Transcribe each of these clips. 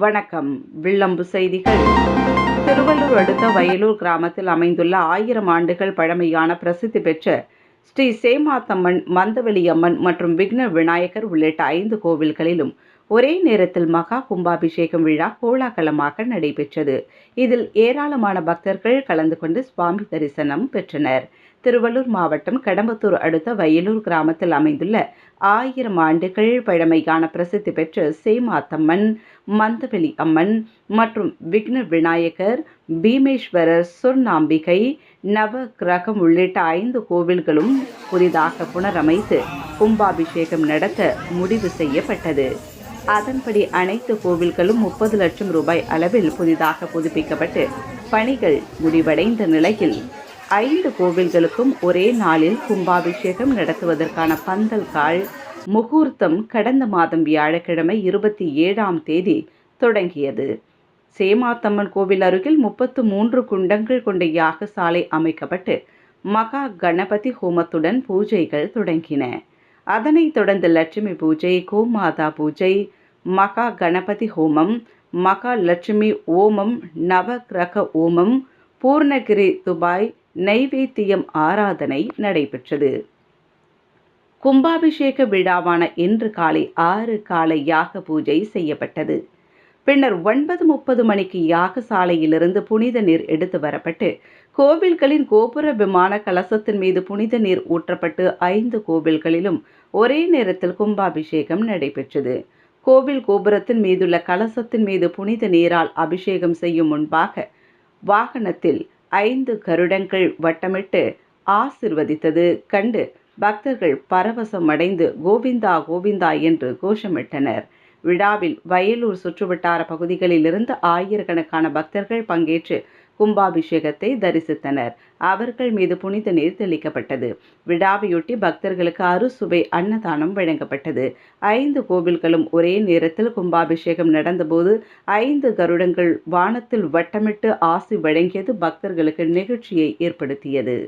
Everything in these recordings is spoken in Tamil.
வணக்கம். வில்லம்பு செய்திகள். திருவள்ளூர் அடுத்த வயலூர் கிராமத்தில் அமைந்துள்ள 1000 ஆண்டுகள் பழமையான பிரசித்தி பெற்ற ஸ்ரீ சேமாத்தம்மன், மந்தவெளியம்மன் மற்றும் விக்ன விநாயகர் உள்ளிட்ட 5 கோவில்களிலும் ஒரே நேரத்தில் மகா கும்பாபிஷேகம் விழா கோலாகலமாக நடைபெற்றது. இதில் ஏராளமான பக்தர்கள் கலந்து கொண்டு சுவாமி தரிசனம் பெற்றனர். திருவள்ளூர் மாவட்டம் கடம்பத்தூர் அடுத்த வயலூர் கிராமத்தில் அமைந்துள்ள 1000 ஆண்டுகள் பழமையான பிரசித்தி பெற்ற சேமாத்தம்மன், மந்தவெளி அம்மன் மற்றும் விக்ன விநாயகர், பீமேஸ்வரர், சொர்ணாம்பிகை, நவ கிரகம் உள்ளிட்ட 5 கோவில்களும் புதிதாக புனரமைத்து கும்பாபிஷேகம் நடத்த முடிவு செய்யப்பட்டது. அதன்படி அனைத்து கோவில்களும் 30 லட்சம் ரூபாய் அளவில் புதிதாக புதுப்பிக்கப்பட்டு பணிகள் முடிவடைந்த நிலையில் 5 கோவில்களுக்கும் ஒரே நாளில் கும்பாபிஷேகம் நடத்துவதற்கான பந்தல் கால் முகூர்த்தம் கடந்த மாதம் வியாழக்கிழமை 27ஆம் தேதி தொடங்கியது. சேமாத்தம்மன் கோவில் அருகில் 33 குண்டங்கள் கொண்ட யாகசாலை அமைக்கப்பட்டு மகா கணபதி ஹோமத்துடன் பூஜைகள் தொடங்கின. அதனைத் தொடர்ந்து லட்சுமி பூஜை, கோமாதா பூஜை, மகா கணபதி ஹோமம், மகா லட்சுமி ஓமம், நவ கிரக ஓமம், பூர்ணகிரி துபாய் நைவேத்தியம் ஆராதனை நடைபெற்றது. கும்பாபிஷேக விழாவான இன்று காலை 6 காலை யாக பூஜை செய்யப்பட்டது. பின்னர் 9:30 மணிக்கு யாகசாலையிலிருந்து புனித நீர் எடுத்து வரப்பட்டு கோவில்களின் கோபுர விமான கலசத்தின் மீது புனித நீர் ஊற்றப்பட்டு 5 கோவில்களிலும் ஒரே நேரத்தில் கும்பாபிஷேகம் நடைபெற்றது. கோவில் கோபுரத்தின் மீதுள்ள கலசத்தின் மீது புனித நீரால் அபிஷேகம் செய்யும் முன்பாக வாகனத்தில் 5 கருடங்கள் வட்டமிட்டு ஆசிர்வதித்தது கண்டு பக்தர்கள் பரவசமடைந்து கோவிந்தா கோவிந்தா என்று கோஷமிட்டனர். விழாவில் வயலூர் சுற்றுவட்டார பகுதிகளிலிருந்து ஆயிரக்கணக்கான பக்தர்கள் பங்கேற்று கும்பாபிஷேகத்தை தரிசித்தனர். அவர்கள் மீது புனித நீர் தெளிக்கப்பட்டது. விழாவையொட்டி பக்தர்களுக்கு அறுசுவை அன்னதானம் வழங்கப்பட்டது. 5 கோவில்களும் ஒரே நேரத்தில் கும்பாபிஷேகம் நடந்தபோது 5 கருடங்கள் வானத்தில் வட்டமிட்டு ஆசி வழங்கியது பக்தர்களுக்கு நிகழ்ச்சியை ஏற்படுத்தியது.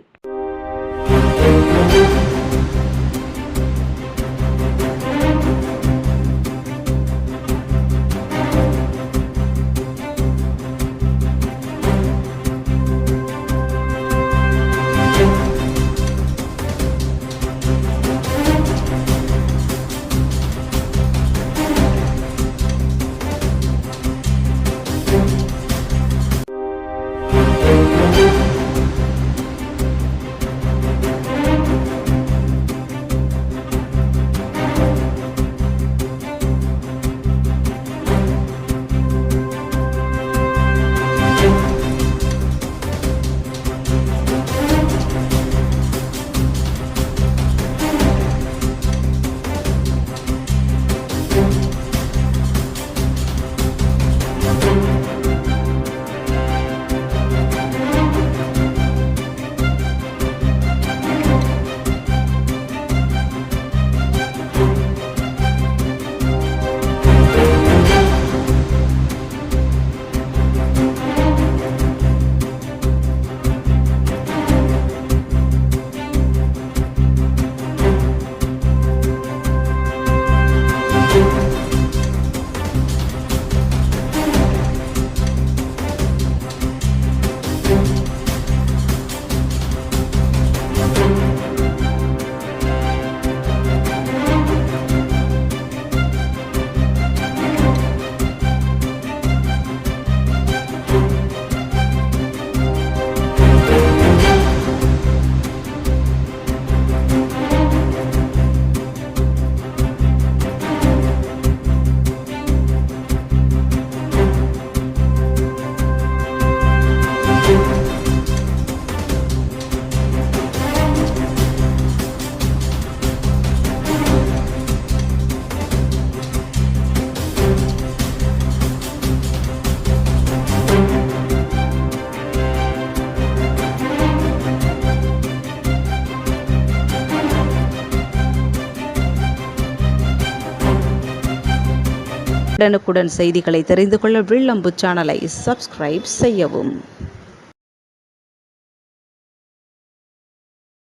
உடனுக்குடன் செய்திகளை தெரிந்து கொள்ள வில்லம்பு சேனலை சப்ஸ்கிரைப் செய்யவும்.